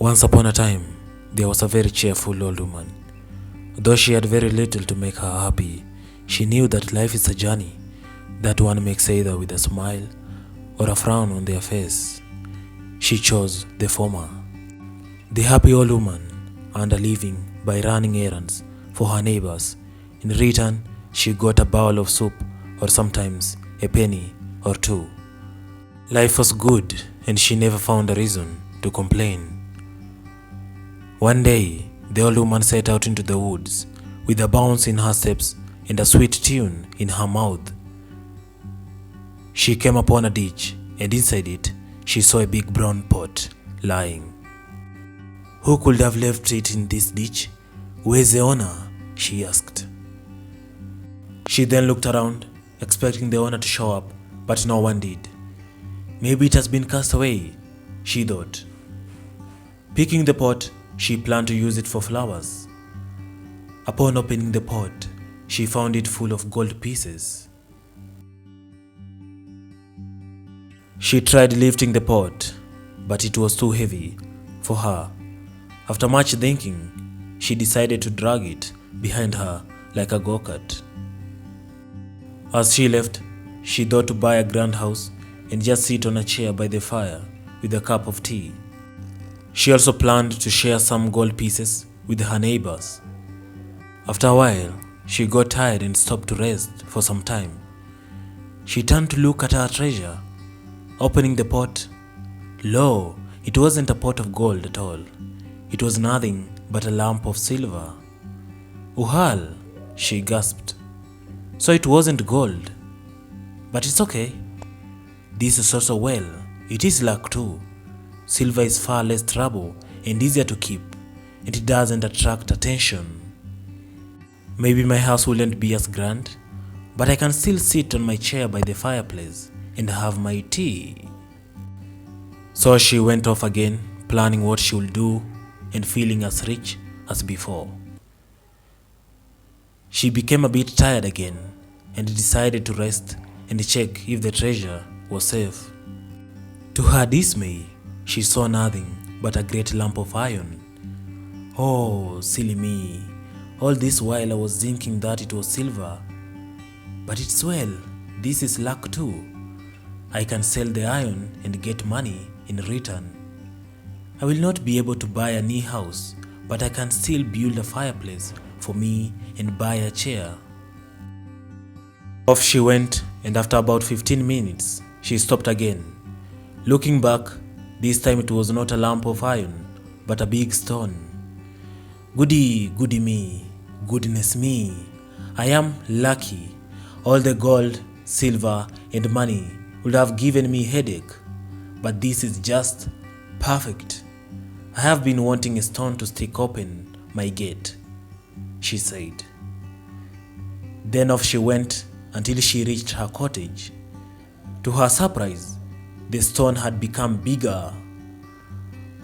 Once upon a time, there was a very cheerful old woman. Though she had very little to make her happy, she knew that life is a journey that one makes either with a smile or a frown on their face. She chose the former. The happy old woman earned a living by running errands for her neighbors. In return, she got a bowl of soup or sometimes a penny or two. Life was good and she never found a reason to complain. One day, the old woman set out into the woods with a bounce in her steps and a sweet tune in her mouth. She came upon a ditch, and inside it, she saw a big brown pot lying. "Who could have left it in this ditch? Where's the owner?" she asked. She then looked around, expecting the owner to show up, but no one did. "Maybe it has been cast away," she thought. Picking the pot, she planned to use it for flowers. Upon opening the pot, she found it full of gold pieces. She tried lifting the pot, but it was too heavy for her. After much thinking, she decided to drag it behind her like a go-kart. As she left, she thought to buy a grand house and just sit on a chair by the fire with a cup of tea. She also planned to share some gold pieces with her neighbors. After a while, she got tired and stopped to rest for some time. She turned to look at her treasure. Opening the pot, lo, it wasn't a pot of gold at all. It was nothing but a lump of silver. "Uhal," she gasped. "So it wasn't gold. But it's okay. This is also well. It is luck too. Silver is far less trouble and easier to keep, and it doesn't attract attention. Maybe my house wouldn't be as grand, but I can still sit on my chair by the fireplace and have my tea." So she went off again, planning what she would do and feeling as rich as before. She became a bit tired again and decided to rest and check if the treasure was safe. To her dismay, she saw nothing but a great lump of iron. "Oh, silly me. All this while I was thinking that it was silver. But it's well, this is luck too. I can sell the iron and get money in return. I will not be able to buy a new house, but I can still build a fireplace for me and buy a chair." Off she went, and after about 15 minutes, she stopped again. Looking back, this time it was not a lump of iron, but a big stone. "Goody, goody me, goodness me, I am lucky. All the gold, silver, and money would have given me headache, but this is just perfect. I have been wanting a stone to stick open my gate," she said. Then off she went until she reached her cottage. To her surprise, the stone had become bigger.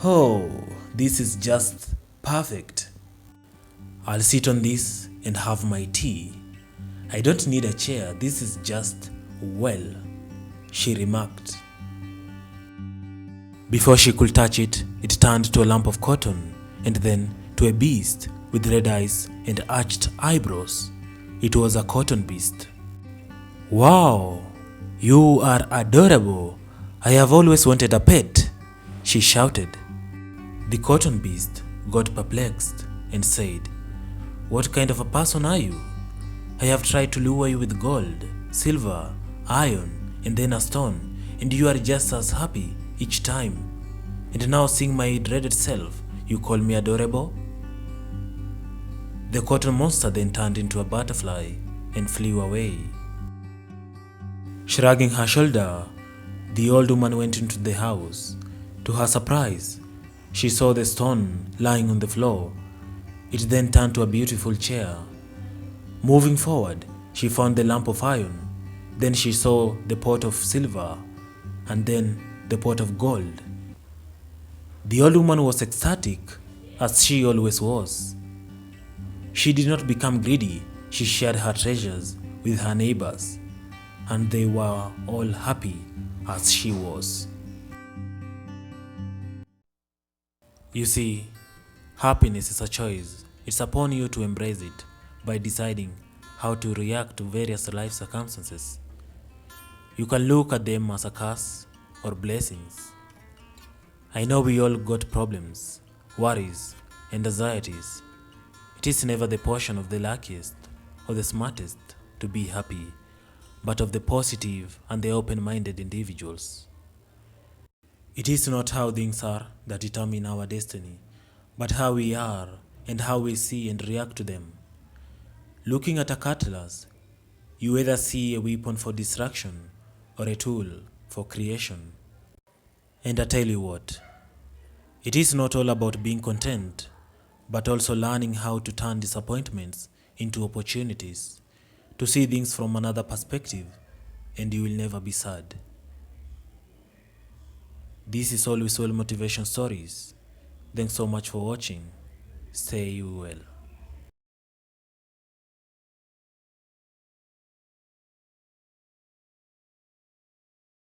"Oh, this is just perfect. I'll sit on this and have my tea. I don't need a chair, this is just well," she remarked. Before she could touch it, it turned to a lump of cotton and then to a beast with red eyes and arched eyebrows. It was a cotton beast. "Wow, you are adorable. I have always wanted a pet," she shouted. The cotton beast got perplexed and said, "What kind of a person are you? I have tried to lure you with gold, silver, iron, and then a stone, and you are just as happy each time. And now, seeing my dreaded self, you call me adorable?" The cotton monster then turned into a butterfly and flew away. Shrugging her shoulder, the old woman went into the house. To her surprise, she saw the stone lying on the floor. It then turned to a beautiful chair. Moving forward, she found the lump of iron. Then she saw the pot of silver, and then the pot of gold. The old woman was ecstatic, as she always was. She did not become greedy. She shared her treasures with her neighbors, and they were all happy as she was. You see, happiness is a choice. It's upon you to embrace it by deciding how to react to various life circumstances. You can look at them as a curse or blessings. I know we all got problems, worries, and anxieties. It is never the portion of the luckiest or the smartest to be happy, but of the positive and the open minded individuals. It is not how things are that determine our destiny, but how we are and how we see and react to them. Looking at a cutlass, you either see a weapon for destruction or a tool for creation. And I tell you what, it is not all about being content, but also learning how to turn disappointments into opportunities, to see things from another perspective, and you will never be sad. This is Always Well Motivation Stories. Thanks so much for watching. Stay well.